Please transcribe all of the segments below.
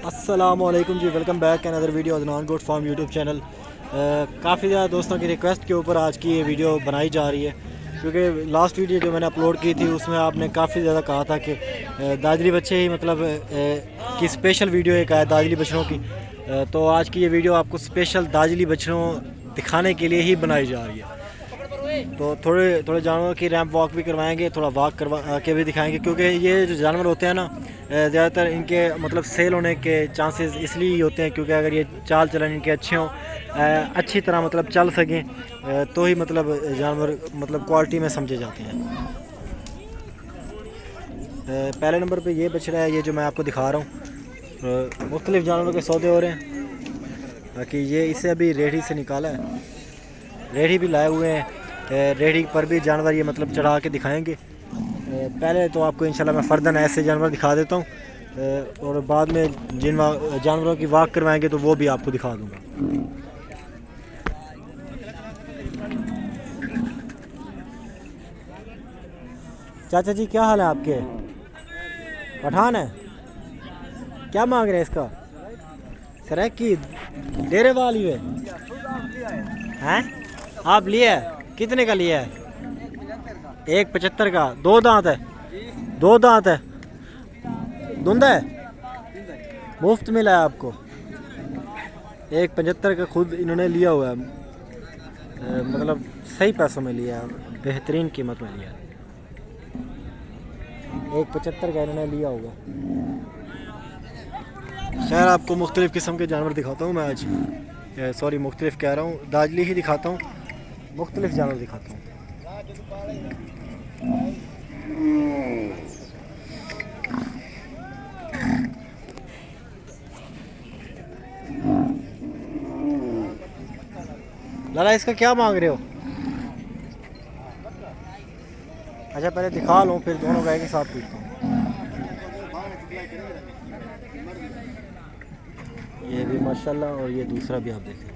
अस्सलामुअलैकुम जी, welcome back another video Adnan goat farm YouTube channel. काफ़ी ज़्यादा दोस्तों की रिक्वेस्ट के ऊपर आज की ये वीडियो बनाई जा रही है, क्योंकि लास्ट वीडियो जो मैंने अपलोड की थी उसमें आपने काफ़ी ज़्यादा कहा था कि दाजली बच्चे ही मतलब कि स्पेशल वीडियो एक आया दाजली बछड़ों की। तो आज की ये वीडियो आपको स्पेशल दाजली बछड़ों दिखाने के लिए ही बनाई जा रही है। तो थोड़े जानवरों की रैंप वॉक भी करवाएंगे, थोड़ा वॉक करवा के भी दिखाएंगे, क्योंकि ये जो जानवर होते हैं ना ज़्यादातर इनके मतलब सेल होने के चांसेस इसलिए ही होते हैं क्योंकि अगर ये चाल चलन इनके अच्छे हों, अच्छी तरह मतलब चल सकें, तो ही मतलब जानवर मतलब क्वालिटी में समझे जाते हैं। पहले नंबर पे ये बछड़ा है, ये जो मैं आपको दिखा रहा हूँ। मुख्तलिफ़ जानवरों के सौदे हो रहे हैं, बाकी ये इसे अभी रेहड़ी से निकाला है, रेहड़ी भी लाए हुए हैं। रेहड़ी पर भी जानवर ये मतलब चढ़ा के दिखाएंगे। पहले तो आपको इंशाल्लाह मैं फ़र्दन ऐसे जानवर दिखा देता हूँ, और बाद में जिन जानवरों की वॉक करवाएंगे तो वो भी आपको दिखा दूँगा। चाचा जी क्या हाल है आपके? पठान है, क्या मांग रहे हैं इसका? सर की डेरे वाली है हैं? आप लिए कितने का लिया है? 1.75 का। दो दांत है? दो दांत है, धुंधा है, मुफ्त मिला है आपको। 1.75 का खुद इन्होंने लिया हुआ है, मतलब सही पैसों में लिया है, बेहतरीन कीमत में लिया है। 1.75 का इन्होंने लिया होगा। खैर आपको मुख्तलिफ़ किस्म के जानवर दिखाता हूँ मैं आज, सॉरी मुख्तलिफ़ कह रहा हूँ, दाजली ही दिखाता हूँ, मुख्तलिफ़ जानवर दिखाता हूँ। लाला इसका क्या मांग रहे हो? अच्छा पहले दिखा लो, फिर दोनों गाय के साथ पूछता हूँ। ये भी माशाल्लाह, और ये दूसरा भी आप देखें।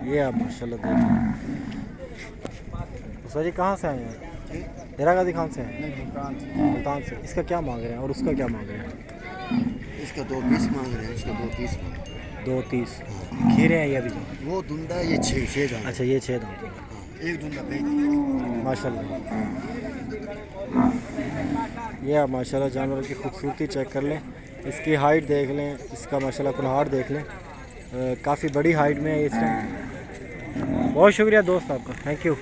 ये आप माशाल्लाह देखें। सर जी कहाँ से आए हैं? हैदराबाद कहाँ से हैं? मुल्तान से। इसका क्या मांग रहे हैं और उसका क्या मांग रहे हैं? इसका 2.20 मांग रहे हैं, इसका 2.30 मांग रहे हैं। 2.30 खीरे हैं ये अभी? वो धुंधा, ये 6 दांत। अच्छा ये 6 दांत। एक धुंधा बेच माशाल्लाह। ये आप माशाल्लाह जानवर की खूबसूरती चेक कर लें, इसकी हाइट देख लें, इसका माशाल्लाह कुल्हाड़ देख लें, काफ़ी बड़ी हाइट में है इस टाइम। बहुत शुक्रिया दोस्त आपका, थैंक यू।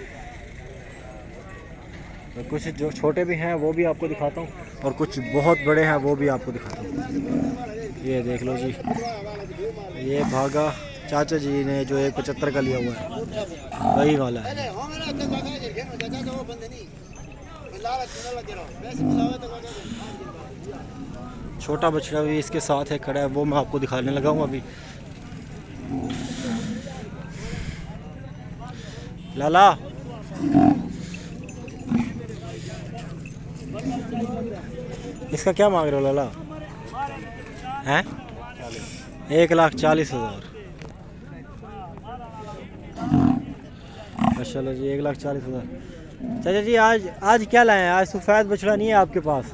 कुछ जो छोटे भी हैं वो भी आपको दिखाता हूँ, और कुछ बहुत बड़े हैं वो भी आपको दिखाता हूँ। ये देख लो जी, ये भागा चाचा जी ने जो 1.75 का लिया हुआ है वही वाला है। छोटा बछड़ा भी इसके साथ है खड़ा है, वो मैं आपको दिखाने लगा हूँ अभी। लाला इसका क्या मांग रहे हो लाला? हैं? 1,40,000। माशाल्लाह जी 1,40,000। चाचा जी आज क्या लाए हैं? आज सफ़ेद बछड़ा नहीं है आपके पास?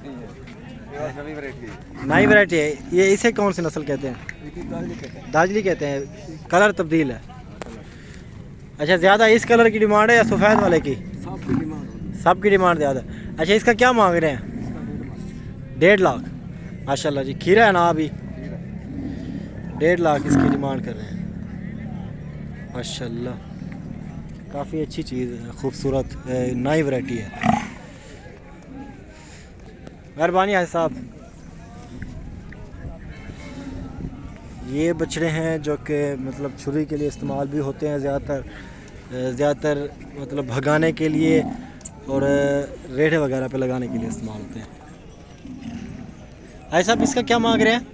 नई वैरायटी है ये। इसे कौन सी नस्ल कहते हैं? दाजली कहते हैं। कलर तब्दील है। अच्छा ज़्यादा इस कलर की डिमांड है या सफ़ेद वाले की? सबकी डिमांड ज़्यादा। अच्छा इसका क्या मांग रहे हैं? 1.5 लाख। माशाल्लाह जी खीरा है ना अभी? 1.5 लाख इसकी डिमांड कर रहे हैं। माशाल्लाह काफ़ी अच्छी चीज़ है, खूबसूरत नई वैरायटी है। मेहरबानी है साहब। ये बछड़े हैं जो कि मतलब छुरी के लिए इस्तेमाल भी होते हैं, ज़्यादातर मतलब भगाने के लिए और रेढ़े वगैरह पे लगाने के लिए इस्तेमाल होते हैं। भाई साहब इसका क्या मांग रहे हैं?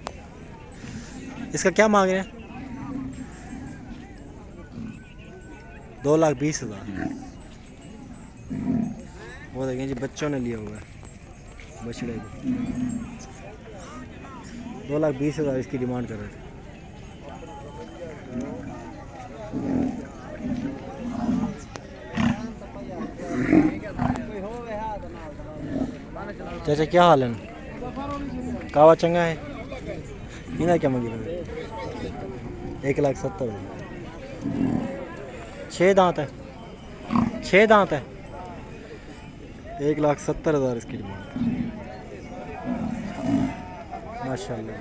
इसका क्या मांग रहे हैं? 2,20,000। वो देखें जी बच्चों ने लिया हुआ है बछड़े को। 2,20,000 इसकी डिमांड कर रहे थे। चाचा क्या हाल है? कावा चंगा है? इना क्या मंगी बंदे? 1,70,000। 6 दांत है, 6 दांत है। 1,70,000 इसकी डिमांड। माशाल्लाह।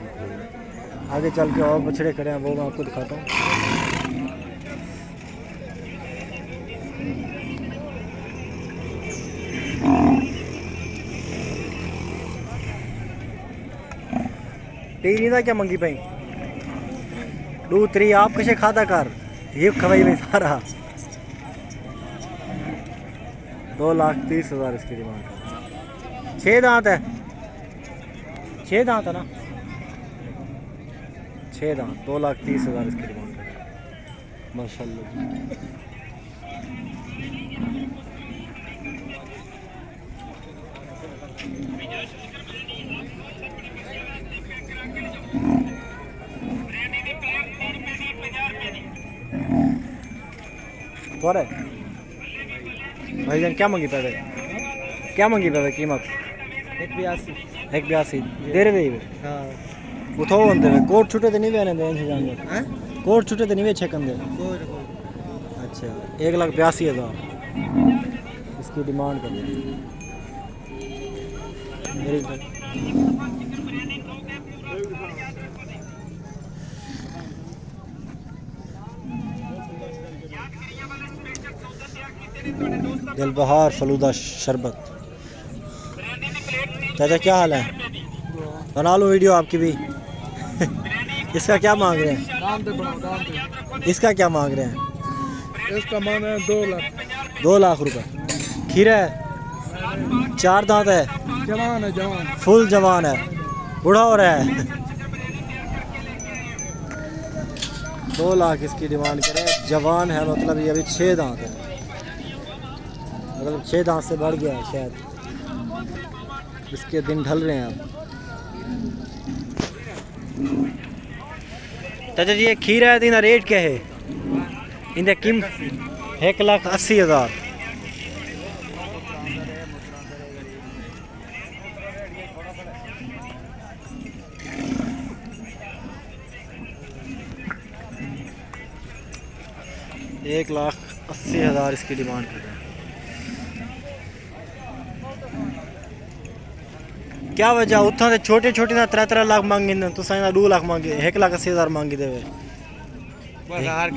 आगे चल के और बछड़े खड़े हैं, वो मैं आपको दिखाता हूँ। तीन क्या मंगी पई? 2 3 आप कशे खाता कर ये खवाई में सारा। 2,30,000 इसकी डिमांड। 6 दांत है, 6 दांत है ना? 6 दांत। 2,30,000 इसकी डिमांड है। माशाल्लाह। भाईजान क्या मंगी पैदे? क्या मंगी पैदे कीमत? 1,82 दे रहे थे। हाँ उठो होंदे कोट छुटे तो नहीं बहने दे जानवर। कोट छुटे तो नहीं वे छकन दे। अच्छा 1,82,000 इसकी डिमांड कर दी। दिलबहार फलूदा शरबत। चाचा क्या हाल है? बना लो वीडियो आपकी भी। इसका क्या मांग रहे हैं? इसका क्या मांग रहे हैं? इसका मांग है 2 लाख। 2 लाख रुपए। खीरा है, 4 दांत है, जवान है, जवान फुल जवान है, बूढ़ा हो रहा है। 2 लाख इसकी डिमांड करें। जवान है मतलब ये अभी 6 दांत है, मतलब 6 दांत से बढ़ गया है शायद। इसके दिन ढल रहे हैं अब। चाचा जी ये खीरा है तो इनका रेट क्या है? इनका कीमत 1,80,000। $1,80,000 इसकी डिमांड कर रहे हैं। क्या वजह उतना तो छोटे छोटे ना 3 लाख मांगे तो 2 लाख मांगे, 1,80,000 मांगी देवे। बस हार का